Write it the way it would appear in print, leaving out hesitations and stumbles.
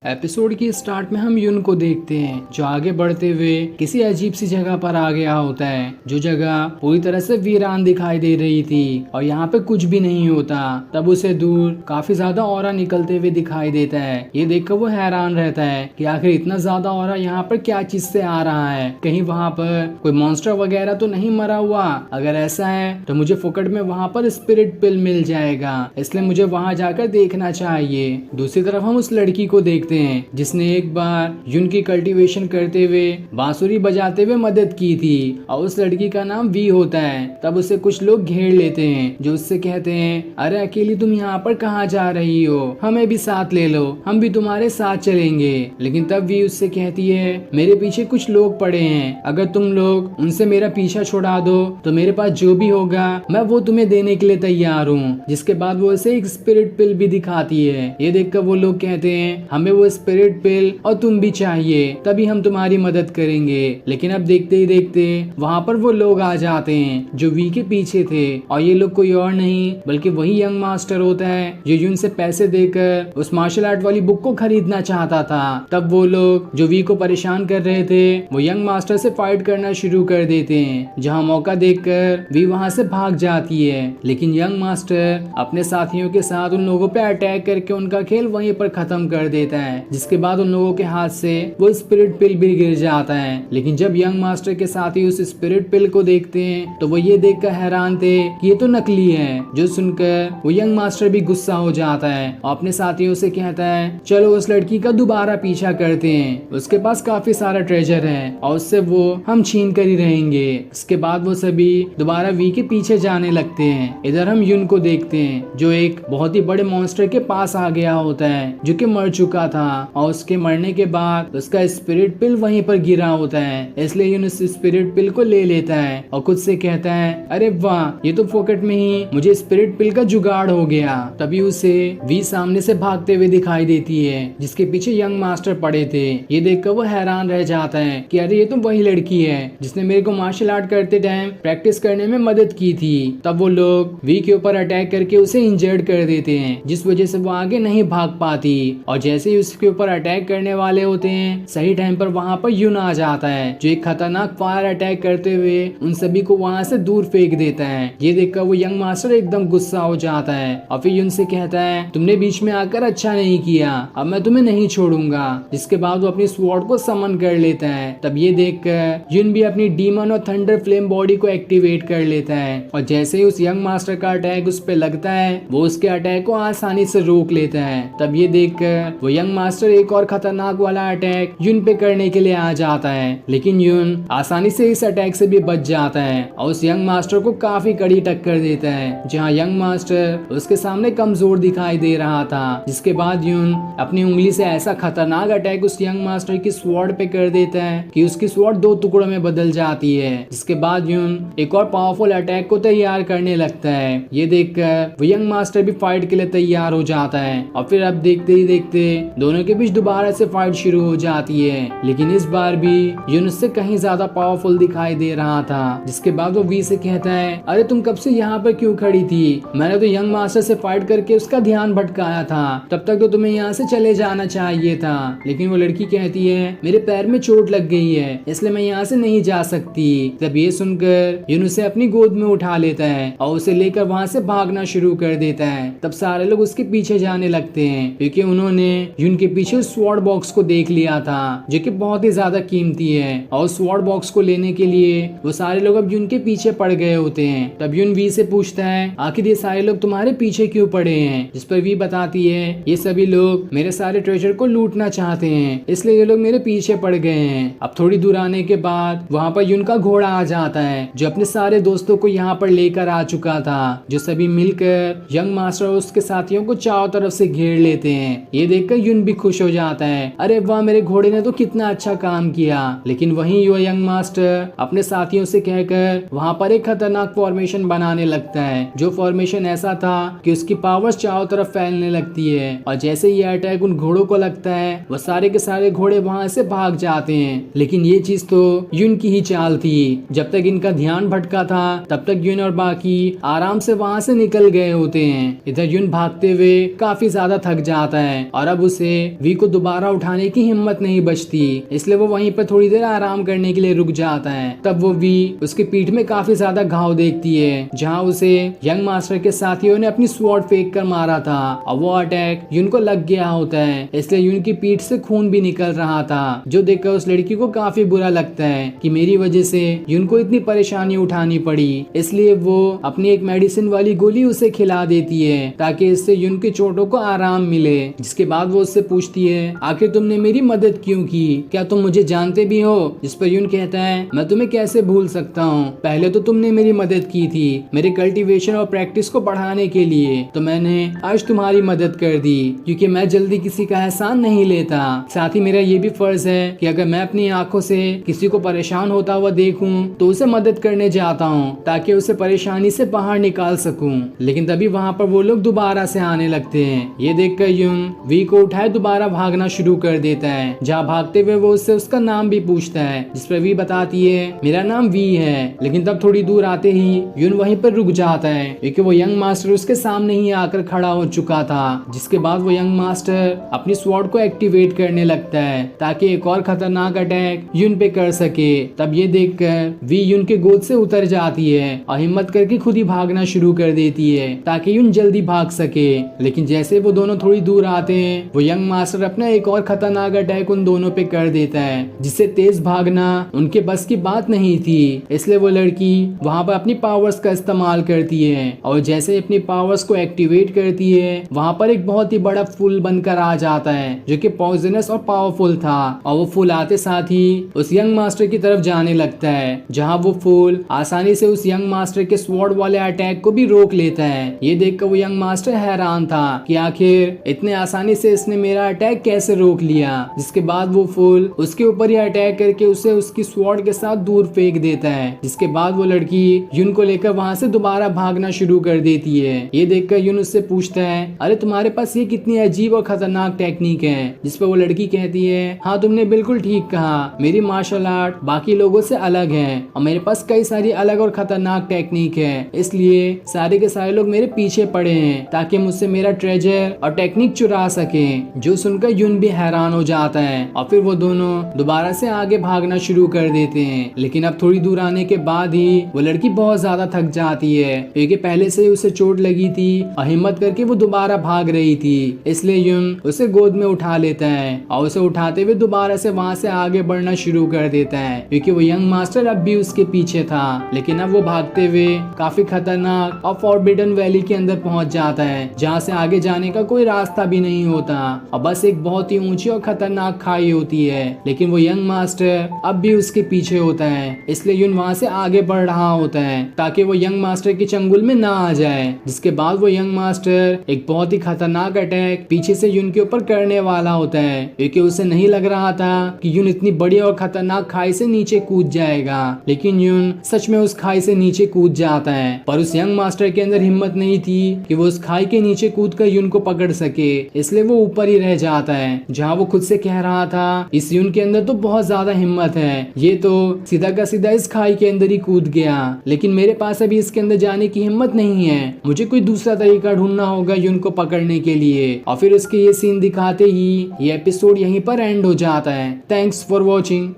Episode के start में हम यून को देखते हैं जो आगे बढ़ते हुए किसी अजीब सी जगह पर आ गया होता है। जो जगह पूरी तरह से वीरान दिखाई दे रही थी और यहाँ पे कुछ भी नहीं होता। तब उसे दूर काफी ज्यादा ऑरा निकलते हुए दिखाई देता है। ये देखकर वो हैरान रहता है कि आखिर इतना ज्यादा ऑरा यहाँ पर क्या चीज से आ रहा है। कहीं वहाँ पर कोई मॉन्स्टर वगैरह तो नहीं मरा हुआ। अगर ऐसा है तो मुझे फुकट में वहाँ पर स्पिरिट पिल मिल जाएगा, इसलिए मुझे वहाँ जाकर देखना चाहिए। दूसरी तरफ हम उस लड़की को देखते हैं जिसने एक बार यून की कल्टीवेशन करते हुए बांसुरी बजाते हुए मदद की थी और उस लड़की का नाम वी होता है। तब उसे कुछ लोग घेर लेते हैं जो उससे कहते हैं, अरे अकेली तुम यहाँ पर कहाँ जा रही हो, हमें भी साथ ले लो, हम भी तुम्हारे साथ चलेंगे। लेकिन तब वी उससे कहती है, मेरे पीछे कुछ लोग पड़े हैं, अगर तुम लोग उनसे मेरा पीछा छुड़ा दो तो मेरे पास जो भी होगा मैं वो तुम्हें देने के लिए तैयार हूँ। जिसके बाद वो उसे एक स्पिरिट पिल भी दिखाती है। ये देखकर वो लोग कहते हैं, हमें वो स्पिरिट पिल और तुम भी चाहिए, तभी हम तुम्हारी मदद करेंगे। लेकिन अब देखते ही देखते वहाँ पर वो लोग आ जाते हैं जो वी के पीछे थे और ये लोग कोई और नहीं बल्कि वही यंग मास्टर होता है जो यून से पैसे देकर उस मार्शल आर्ट वाली बुक को खरीदना चाहता था। तब वो लोग जो वी को परेशान कर रहे थे वो यंग मास्टर से फाइट करना शुरू कर देते हैं, जहाँ मौका देखकर वी वहाँ से भाग जाती है। लेकिन यंग मास्टर अपने साथियों के साथ उन लोगों पे अटैक करके उनका खेल वहीं पर खत्म कर देता है, जिसके बाद उन लोगों के हाथ से वो स्पिरिट पिल भी गिर जाता है। लेकिन जब यंग मास्टर के साथी उस स्पिरिट पिल को देखते हैं तो वो ये देखकर हैरान थे कि ये तो नकली है। जो सुनकर वो यंग मास्टर भी गुस्सा हो जाता है और अपने साथियों से कहता है, चलो उस लड़की का दोबारा पीछा करते हैं, उसके पास काफी सारा ट्रेजर है और उससे वो हम छीन कर ही रहेंगे। इसके बाद वो सभी दोबारा वी के पीछे जाने लगते हैं। इधर हम यून को देखते हैं जो एक बहुत ही बड़े मॉन्स्टर के पास आ गया होता है जो कि मर चुका था और उसके मरने के बाद उसका स्पिरिट पिल वहीं पर गिरा होता है। इसलिए यून उस स्पिरिट पिल को ले लेता है और खुद से कहता है, अरे वाह, ये तो फोकट में ही मुझे स्पिरिट पिल का जुगाड़ हो गया। तभी उसे वी सामने से भागते हुए दिखाई देती है जिसके पीछे यंग मास्टर पड़े थे। ये देखकर वो हैरान रह जाता है कि अरे ये तो वही लड़की है जिसने मेरे को मार्शल आर्ट करते टाइम प्रैक्टिस करने में मदद की थी। तब वो लोग वी के ऊपर अटैक करके उसे इंजर्ड कर देते हैं, जिस वजह से वो आगे नहीं भाग पाती। और जैसे ही उसके ऊपर अटैक करने वाले होते हैं सही टाइम पर वहाँ पर यून आ जाता है जो एक खतरनाक फायर अटैक करते हुए उन सभी को वहाँ से दूर फेंक देता है। ये देखकर वो यंग मास्टर एकदम गुस्सा हो जाता है और फिर यून से कहता है, तुमने बीच में आकर अच्छा नहीं किया, अब मैं तुम्हें नहीं छोड़ूंगा। जिसके बाद वो अपनी स्वॉर्ड को समन कर लेता है। तब ये देखकर यून भी अपनी डीमन और थंडर फ्लेम बॉडी को एक्टिवेट कर लेता है और जैसे ही उस यंग मास्टर का अटैक उस पे लगता है वो उसके अटैक को आसानी से रोक लेता है। तब ये देखकर वो यंग मास्टर एक और खतरनाक वाला अटैक यून पे करने के लिए आ जाता है, लेकिन यून आसानी से इस अटैक से भी बच जाता है और उस यंग मास्टर को काफी कड़ी टक्कर देता है, जहां यंग मास्टर उसके सामने कमजोर दिखाई दे रहा था। जिसके बाद यून अपनी उंगली से ऐसा खतरनाक अटैक उस यंग मास्टर की स्वॉर्ड पे कर देता है कि उसकी स्वॉर्ड दो टुकड़ों में बदल जाती है। जिसके बाद यून एक और पावरफुल अटैक को तैयार करने लगता है। ये देखकर वो यंग मास्टर भी फाइट के लिए तैयार हो जाता है और फिर अब देखते ही देखते दोनों के बीच दोबारा से फाइट शुरू हो जाती है। लेकिन इस बार भी यून उससे कहीं ज्यादा पावरफुल दिखाई दे रहा था। जिसके बाद वो वी से कहता है, अरे तुम कब से यहाँ पर क्यों खड़ी थी, मैंने तो यंग मास्टर से फाइट करके उसका ध्यान भटकाया था, तब तक तो तुम्हें यहाँ से चले जाना चाहिए था। लेकिन वो लड़की कहती है, मेरे पैर में चोट लग गई है इसलिए मैं यहाँ से नहीं जा सकती। तब ये सुनकर यून उसे अपनी गोद में उठा लेता है और उसे लेकर वहाँ से भागना शुरू कर देता है। तब सारे लोग उसके पीछे जाने लगते हैं क्योंकि उन्होंने यून के पीछे स्वॉर्ड बॉक्स को देख लिया था जो कि बहुत ही ज्यादा कीमती है और स्वॉर्ड बॉक्स को लेने के लिए वो सारे लोग अब यून के पीछे पड़ गए होते हैं। तब यून वी से पूछता है, आखिर ये सारे लोग तुम्हारे पीछे क्यों पड़े हैं। जिस पर वी बताती है, ये सभी लोग मेरे सारे ट्रेजर को लूटना चाहते हैं इसलिए ये लोग मेरे पीछे पड़ गए हैं। अब थोड़ी दूर आने के बाद वहाँ पर यून का घोड़ा आ जाता है जो अपने सारे दोस्तों को यहाँ पर लेकर आ चुका था, जो सभी मिलकर यंग मास्टर और उसके साथियों को चारों तरफ से घेर लेते हैं। ये देखकर यून भी खुश हो जाता है, अरे वाह, मेरे घोड़े ने तो कितना अच्छा काम किया। लेकिन वहीं यो यंग मास्टर अपने साथियों से कहकर वहाँ पर एक खतरनाक फॉर्मेशन बनाने लगता है, जो फॉर्मेशन ऐसा था कि उसकी पावर्स चारों तरफ फैलने लगती है और जैसे ये अटैक उन घोड़ों को लगता है वो सारे के सारे घोड़े वहाँ से भाग जाते हैं। लेकिन ये चीज तो यून की ही चाल थी, जब तक इनका ध्यान भटका था तब तक यून और बाकी आराम से वहाँ से निकल गए होते हैं। इधर यून भागते हुए काफी ज्यादा थक जाता है और अब उसे से वी को दोबारा उठाने की हिम्मत नहीं बचती, इसलिए वो वहीं पर थोड़ी देर आराम करने के लिए रुक जाता है। तब वो वी उसकी पीठ में काफी ज्यादा घाव देखती है, जहाँ उसे यंग मास्टर के साथियों ने अपनी स्वॉर्ड फेंक कर मारा था और वो अटैक यून को लग गया होता है, इसलिए यून की पीठ से खून भी निकल रहा था, जो देखकर उस लड़की को काफी बुरा लगता है कि मेरी वजह से यून को इतनी परेशानी उठानी पड़ी। इसलिए वो अपनी एक मेडिसिन वाली गोली उसे खिला देती है ताकि इससे यून की चोटों को आराम मिले। जिसके बाद वो उससे पूछती है, आखिर तुमने मेरी मदद क्यों की, क्या तुम मुझे जानते भी हो? जिस पर यून कहता है, मैं तुम्हें कैसे भूल सकता हूँ, पहले तो तुमने मेरी मदद की थी मेरे कल्टीवेशन और प्रैक्टिस को बढ़ाने के लिए, तो मैंने आज तुम्हारी मदद कर दी, क्योंकि मैं जल्दी किसी का एहसान नहीं लेता। साथ ही मेरा ये भी फर्ज है कि अगर मैं अपनी आंखों से किसी को परेशान होता हुआ देखूं तो उसे मदद करने जाता हूं ताकि उसे परेशानी से बाहर निकाल सकूं। लेकिन तभी वहां पर वो लोग दोबारा से आने लगते हैं। ये देखकर यून वी को उठाए दोबारा भागना शुरू कर देता है। जहाँ भागते हुए वो उससे उसका नाम भी पूछता है, जिस पर वी बताती है मेरा नाम वी है। लेकिन तब थोड़ी दूर आते ही यून वहीं पर रुक जाता है, क्योंकि वो यंग मास्टर उसके सामने ही आकर खड़ा हो चुका था। जिसके बाद वो यंग मास्टर अपनी स्वॉर्ड को एक्टिवेट करने लगता है ताकि एक और खतरनाक अटैक यून पे कर सके। तब ये देखकर वी यून के गोद से उतर जाती है और हिम्मत करके खुद ही भागना शुरू कर देती है ताकि यून जल्दी भाग सके। लेकिन जैसे वो दोनों थोड़ी दूर आते हैं, वो यंग मास्टर अपना एक और खतरनाक अटैक उन दोनों पे कर देता है, जिससे तेज भागना उनके बस की बात नहीं थी। इसलिए वो लड़की वहाँ पर अपनी पावर्स का इस्तेमाल करती है और जैसे अपनी पावर्स को एक्टिवेट करती है, वहाँ पर एक बहुत ही बड़ा फूल बनकर आ जाता है जो कि पॉइजनस और पावरफुल था। और वो फूल आते साथ ही उस यंग मास्टर की तरफ जाने लगता है, जहाँ वो फूल आसानी से उस यंग मास्टर के स्वॉर्ड वाले अटैक को भी रोक लेता है। ये देखकर वो यंग मास्टर हैरान था कि आखिर इतने आसानी से इसने मेरा अटैक कैसे रोक लिया। जिसके बाद वो फूल उसके ऊपर ही अटैक करके उसे उसकी स्वॉर्ड के साथ दूर फेंक देता है। जिसके बाद वो लड़की यून को लेकर वहाँ से दोबारा भागना शुरू कर देती है। ये देखकर यून उससे पूछता है, अरे तुम्हारे पास ये कितनी अजीब और खतरनाक टेक्निक है? जिस पर वो लड़की कहती है, हाँ तुमने बिल्कुल ठीक कहा, मेरी मार्शल आर्ट बाकी लोगों से अलग है और मेरे पास कई सारी अलग और खतरनाक टेक्निक है, इसलिए सारे के सारे लोग मेरे पीछे पड़े हैं ताकि मुझसे मेरा ट्रेजर और टेक्निक चुरा सके। जो सुनकर यून भी हैरान हो जाता है और फिर वो दोनों दोबारा से आगे भागना शुरू कर देते हैं। लेकिन अब थोड़ी दूर आने के बाद ही वो लड़की बहुत ज्यादा थक जाती है, क्योंकि पहले से ही उसे चोट लगी थी और हिम्मत करके वो दोबारा भाग रही थी। इसलिए यून उसे गोद में उठा लेता है और उसे उठाते हुए दोबारा से वहाँ से आगे बढ़ना शुरू कर देता है, क्योंकि वो यंग मास्टर अब भी उसके पीछे था। लेकिन अब वो भागते हुए काफी खतरनाक और फॉरबिडन वैली के अंदर पहुंच जाता है, जहाँ से आगे जाने का कोई रास्ता भी नहीं होता और बस एक बहुत ही ऊंची और खतरनाक खाई होती है। लेकिन वो यंग मास्टर अब भी उसके पीछे होता है, इसलिए यून वहाँ से आगे बढ़ रहा होता है ताकि वो यंग मास्टर के चंगुल में ना आ जाए। जिसके बाद वो यंग मास्टर एक बहुत ही खतरनाक अटैक पीछे से यून के ऊपर करने वाला होता है, क्योंकि उसे नहीं लग रहा था कि यून इतनी बड़ी और खतरनाक खाई से नीचे कूद जाएगा। लेकिन यून सच में उस खाई से नीचे कूद जाता है, पर उस यंग मास्टर के अंदर हिम्मत नहीं थी कि वो उस खाई के नीचे कूद कर यून को पकड़ सके, इसलिए वो ऊपर ही रह जाता है, जहाँ वो खुद से कह रहा था इस यून के अंदर तो बहुत ज्यादा हिम्मत है, ये तो सीधा का सीधा इस खाई के अंदर ही कूद गया। लेकिन मेरे पास अभी इसके अंदर जाने की हिम्मत नहीं है, मुझे कोई दूसरा तरीका ढूंढना होगा यून को पकड़ने के लिए। और फिर उसके ये सीन दिखाते ही ये एपिसोड यहीं पर एंड हो जाता है। Thanks for watching.